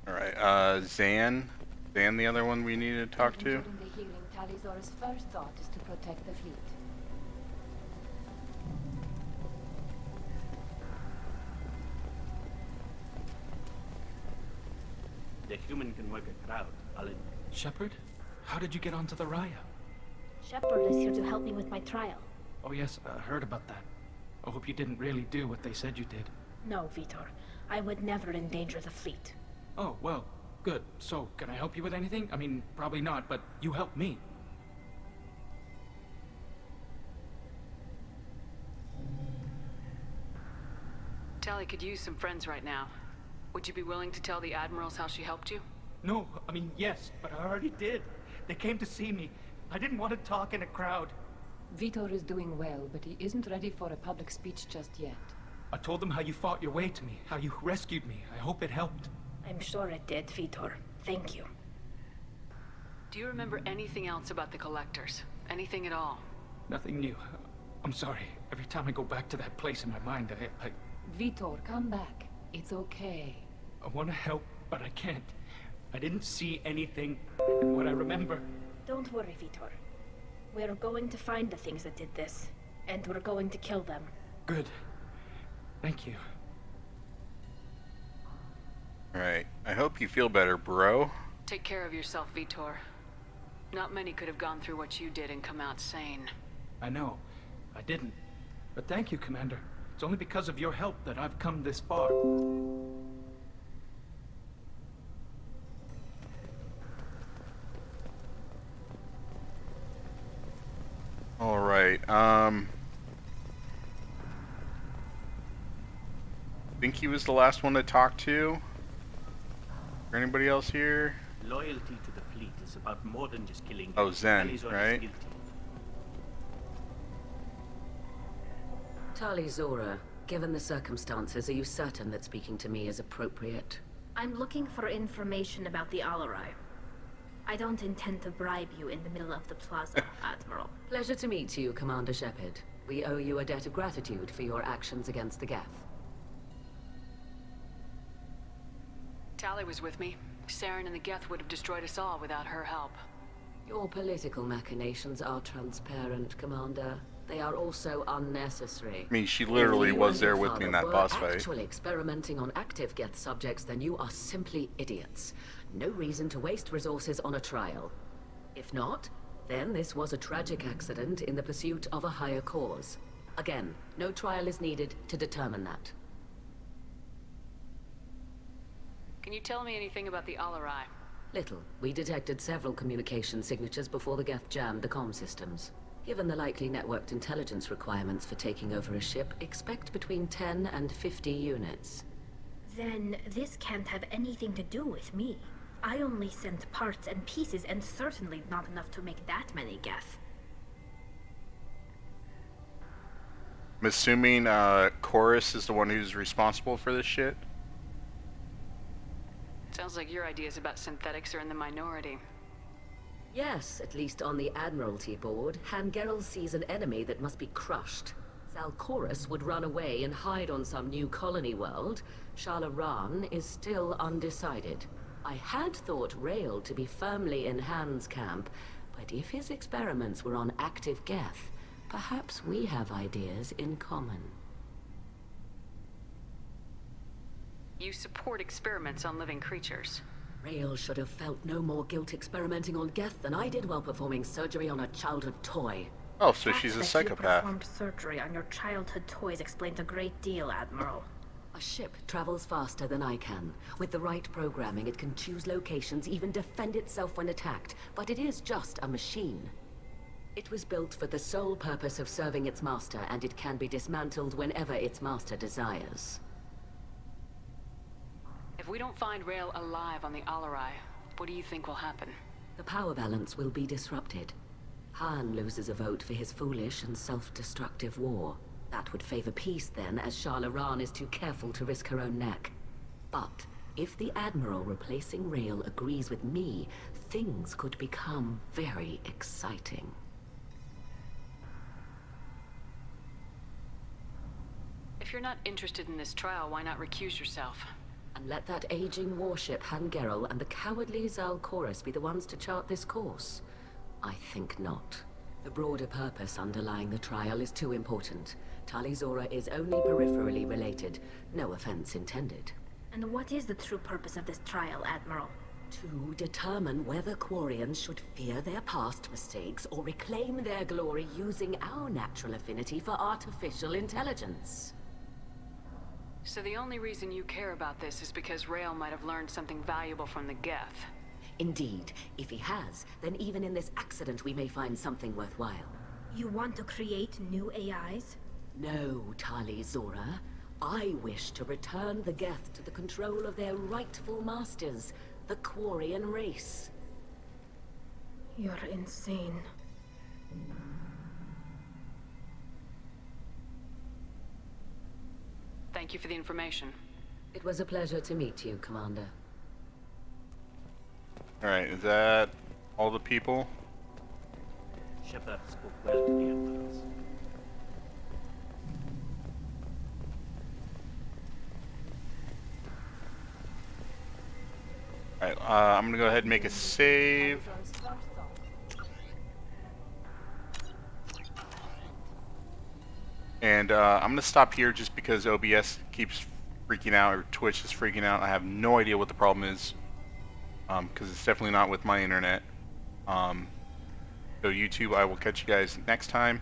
Alright, Zan? Zan the other one we need to talk to? The healing Tali Zora's first thought is to protect the fleet. The human can work a crowd, Alan. Shepard? How did you get onto the Raya? Shepard is here to help me with my trial. Oh yes, I heard about that. I hope you didn't really do what they said you did. No, Vitor. I would never endanger the fleet. Oh, well, good. So, can I help you with anything? I mean, probably not, but you helped me. Tali could use some friends right now. Would you be willing to tell the Admirals how she helped you? No, I mean, yes, but I already did. They came to see me. I didn't want to talk in a crowd. Vitor is doing well, but he isn't ready for a public speech just yet. I told them how you fought your way to me, how you rescued me. I hope it helped. I'm sure it did, Vitor. Thank you. Do you remember anything else about the Collectors? Anything at all? Nothing new. I'm sorry. Every time I go back to that place in my mind, I Vitor, come back. It's okay. I want to help, but I can't. I didn't see anything. And what I remember... Don't worry, Vitor. We're going to find the things that did this, and we're going to kill them. Good. Thank you. Alright, I hope you feel better, bro. Take care of yourself, Vitor. Not many could have gone through what you did and come out sane. I know. I didn't. But thank you, Commander. It's only because of your help that I've come this far. Alright, think he was the last one to talk to? Or anybody else here? Loyalty to the fleet is about more than just killing. Oh, Zen, Tali Zora's right? guilty. Tali Zora, given the circumstances, are you certain that speaking to me is appropriate? I'm looking for information about the Alarai. I don't intend to bribe you in the middle of the plaza, Admiral. Pleasure to meet you, Commander Shepard. We owe you a debt of gratitude for your actions against the Geth. Tali was with me. Saren and the Geth would have destroyed us all without her help. Your political machinations are transparent, Commander. They are also unnecessary. I mean, she literally was there with me in that boss fight. If you actually experimenting on active Geth subjects, then you are simply idiots. No reason to waste resources on a trial. If not, then this was a tragic accident in the pursuit of a higher cause. Again, no trial is needed to determine that. Can you tell me anything about the Alarai? Little. We detected several communication signatures before the Geth jammed the comm systems. Given the likely networked intelligence requirements for taking over a ship, expect between 10 and 50 units. Then this can't have anything to do with me. I only sent parts and pieces, and certainly not enough to make that many Geth. I'm assuming Chorus is the one who's responsible for this shit? Sounds like your ideas about synthetics are in the minority. Yes, at least on the Admiralty board, Hangerel sees an enemy that must be crushed. Zalcorus would run away and hide on some new colony world. Shalaran is still undecided. I had thought Rael to be firmly in Han's camp, but if his experiments were on active Geth, perhaps we have ideas in common. You support experiments on living creatures. Rael should have felt no more guilt experimenting on Geth than I did while performing surgery on a childhood toy. Oh, so she's a psychopath. You performed surgery on your childhood toys explains a great deal, Admiral. A ship travels faster than I can. With the right programming, it can choose locations, even defend itself when attacked. But it is just a machine. It was built for the sole purpose of serving its master, and it can be dismantled whenever its master desires. If we don't find Rael alive on the Alarai, what do you think will happen? The power balance will be disrupted. Han loses a vote for his foolish and self-destructive war. That would favor peace then, as Shala Ran is too careful to risk her own neck. But if the Admiral replacing Rael agrees with me, things could become very exciting. If you're not interested in this trial, why not recuse yourself? And let that aging warship Han Gerrel and the cowardly Zal Chorus be the ones to chart this course? I think not. The broader purpose underlying the trial is too important. Tali Zora is only peripherally related. No offense intended. And what is the true purpose of this trial, Admiral? To determine whether Quarians should fear their past mistakes or reclaim their glory using our natural affinity for artificial intelligence. So the only reason you care about this is because Rael might have learned something valuable from the Geth. Indeed. If he has, then even in this accident we may find something worthwhile. You want to create new AIs? No, Tali Zora. I wish to return the Geth to the control of their rightful masters, the Quarian race. You're insane. Thank you for the information. It was a pleasure to meet you, Commander. Alright, is that all the people? Shepard spoke well to the Emperors. Alright, I'm gonna go ahead and make a save. And I'm gonna stop here just because OBS keeps freaking out, or Twitch is freaking out. I have no idea what the problem is. Because it's definitely not with my internet. So YouTube, I will catch you guys next time.